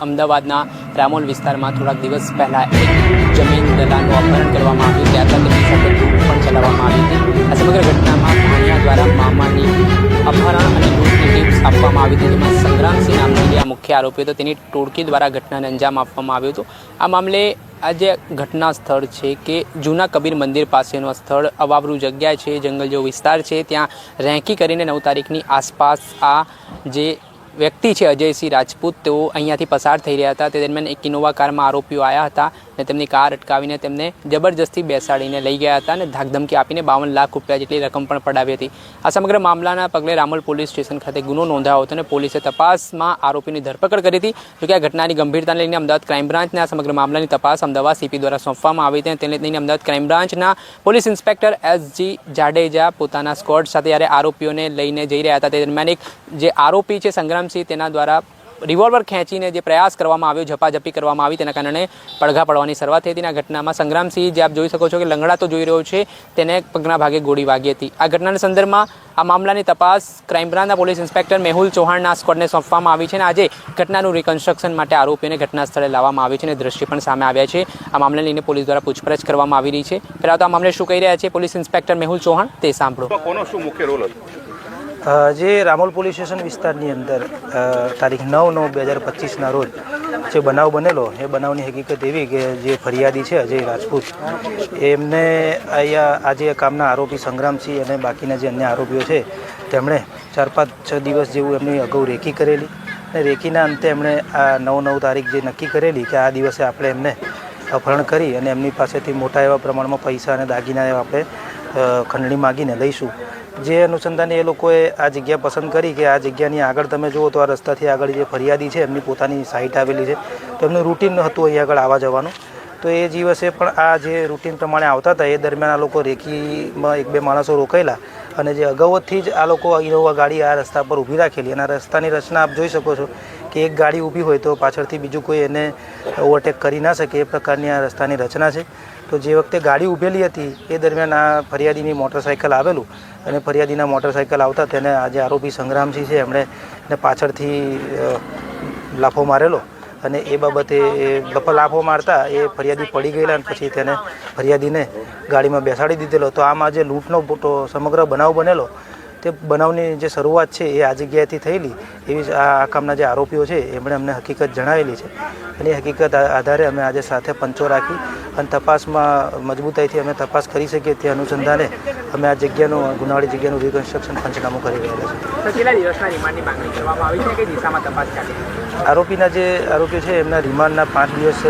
અમદાવાદના રામોલ વિસ્તારમાં થોડાક દિવસ પહેલાં એક જમીન દલાલનું અપહરણ કરવામાં આવ્યું, ત્યારબાદ તેમની સાથે લૂંટ પણ ચલાવવામાં આવી હતી। આ સમગ્ર ઘટનામાં ભાણિયા દ્વારા મામાની અપહરણ અને લૂંટની ટિપ્સ આપવામાં આવી હતી, જેમાં સંગ્રામસિંહ નામનો જે આ મુખ્ય આરોપી હતો તેની ટોળકી દ્વારા ઘટનાને અંજામ આપવામાં આવ્યું હતું। આ મામલે આ જે ઘટના સ્થળ છે કે જૂના કબીર મંદિર પાસેનું સ્થળ અવાવરૂ જગ્યા છે, જંગલ જેવો વિસ્તાર છે, ત્યાં રેંકી કરીને 9 તારીખની આસપાસ આ જે વ્યક્તિ છે અજયસિંહ રાજપૂત, તેઓ અહીંયાથી પસાર થઈ રહ્યા હતા। તે દરમિયાન એક ઇનોવા કારમાં આરોપીઓ આવ્યા હતા અને તેમની કાર અટકાવીને તેમને જબરજસ્તી બેસાડીને લઈ ગયા હતા અને ધાકધમકી આપીને 52 લાખ રૂપિયા જેટલી રકમ પણ પડાવી હતી। આ સમગ્ર મામલાના પગલે રામોલ પોલીસ સ્ટેશન ખાતે ગુનો નોંધાયો હતો અને પોલીસે તપાસમાં આરોપીની ધરપકડ કરી હતી। જોકે આ ઘટનાની ગંભીરતાને લઈને અમદાવાદ ક્રાઇમ બ્રાન્ચને આ સમગ્ર મામલાની તપાસ અમદાવાદ સીપી દ્વારા સોંપવામાં આવી હતી। તેને લઈને અમદાવાદ ક્રાઇમ બ્રાન્ચના પોલીસ ઇન્સ્પેક્ટર એસજી જાડેજા પોતાના સ્ક્વોડ સાથે જ્યારે આરોપીઓને લઈને જઈ રહ્યા હતા તે દરમિયાન એક જે આરોપી છે સંગ્રામસિંહ, તેના દ્વારા રિવોલ્વર ખેંચીને જે પ્રયાસ કરવામાં આવ્યો, ઝપાઝપી કરવામાં આવી, તેના કારણે પડઘા પડવાની શરૂઆત થઈ હતી। આ ઘટનામાં સંગ્રામસિંહ, જે આપ જોઈ શકો છો કે લંગડાતો જોઈ રહ્યો છે, તેને પગના ભાગે ગોળી વાગી હતી। આ ઘટનાના સંદર્ભમાં આ મામલાની તપાસ ક્રાઇમ બ્રાન્ચના પોલીસ ઇન્સ્પેક્ટર મેહુલ ચૌહાણના સ્ક્વોડને સોંપવામાં આવી છે અને આજે ઘટનાનું રિકન્સ્ટ્રક્શન માટે આરોપીઓને ઘટના સ્થળે લાવવામાં આવ્યું છે અને દ્રશ્ય પણ સામે આવ્યા છે। આ મામલે લઈને પોલીસ દ્વારા પૂછપરછ કરવામાં આવી રહી છે। પહેલાં તો આ મામલે શું કહી રહ્યા છે પોલીસ ઇન્સ્પેક્ટર મેહુલ ચૌહાણ, તે સાંભળો। કોનો શું મુખ્ય રોલ હતો? જે રામોલ પોલીસ સ્ટેશન વિસ્તારની અંદર તારીખ 9/9/2025ના રોજ જે બનાવ બનેલો, એ બનાવની હકીકત એવી કે જે ફરિયાદી છે અજય રાજપૂત, એમને અહીંયા આજે કામના આરોપી સંગ્રામસિંહ અને બાકીના જે અન્ય આરોપીઓ છે તેમણે 4-5-6 દિવસ જેવું એમની અગાઉ રેકી કરેલી અને રેકીના અંતે એમણે આ 9 તારીખ જે નક્કી કરેલી કે આ દિવસે આપણે એમને અપહરણ કરી અને એમની પાસેથી મોટા એવા પ્રમાણમાં પૈસા અને દાગીના એવા આપણે ખંડણી માગીને લઈશું। જે અનુસંધાને એ લોકોએ આ જગ્યા પસંદ કરી કે આ જગ્યાની આગળ તમે જુઓ તો આ રસ્તાથી આગળ જે ફરિયાદી છે એમની પોતાની સાઇટ આવેલી છે, તો એમનું રૂટીન હતું અહીં આગળ આવવા જવાનું। તો એ દિવસે પણ આ જે રૂટીન પ્રમાણે આવતા હતા એ દરમિયાન આ લોકો રેકીમાં 1-2 માણસો રોકાયેલા અને જે અગાઉથી જ આ લોકો ઇનોવા ગાડી આ રસ્તા પર ઊભી રાખેલી અને આ રસ્તાની રચના આપ જોઈ શકો છો કે એક ગાડી ઊભી હોય તો પાછળથી બીજું કોઈ એને ઓવરટેક કરી ના શકે એ પ્રકારની આ રસ્તાની રચના છે। તો જે વખતે ગાડી ઊભેલી હતી એ દરમિયાન આ ફરિયાદીની મોટરસાઇકલ આવેલું અને ફરિયાદીના મોટરસાઇકલ આવતા તેને આજે આરોપી સંગ્રામસિંહ છે એમણે પાછળથી લાફો મારેલો અને એ બાબતે લાફો મારતા એ ફરિયાદી પડી ગયેલા અને પછી તેને ફરિયાદીને ગાડીમાં બેસાડી દીધેલો। તો આમાં જે લૂંટનો સમગ્ર બનાવ બનેલો તે બનાવની જે શરૂઆત છે એ આ જગ્યાએથી થયેલી એવી આ કામના જે આરોપીઓ છે એમણે અમને હકીકત જણાવેલી છે અને એ હકીકત આધારે અમે આજે સાથે પંચો રાખી અને તપાસમાં મજબૂતાઈથી અમે તપાસ કરી શકીએ તે અનુસંધાને અમે આ જગ્યાનું ગુનાવાળી જગ્યાનું રિકન્સ્ટ્રક્શન પંચનામું કરી રહ્યા છીએ। કેટલા દિવસના રિમાન્ડની માંગણી કરવામાં આવી છે કે દિશામાં તપાસ ચાલે? આરોપીના જે આરોપીઓ છે એમના રિમાન્ડના 5 દિવસ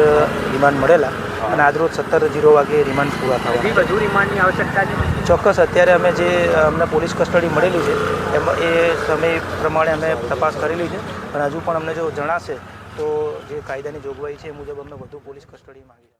રિમાન્ડ મળેલા અને આજરોજ 17:00 વાગે રિમાન્ડ પૂરા થયા। વધુ રિમાન્ડની આવશ્યકતા છે? ચોક્કસ અત્યારે અમે જે અમને પોલીસ કસ્ટડી મળેલી છે એમાં એ સમય પ્રમાણે અમે તપાસ કરેલી છે અને હજુ પણ અમને જો જણાશે તો જે કાયદાની જોગવાઈ છે એ મુજબ અમને વધુ પોલીસ કસ્ટડી માંગી છે।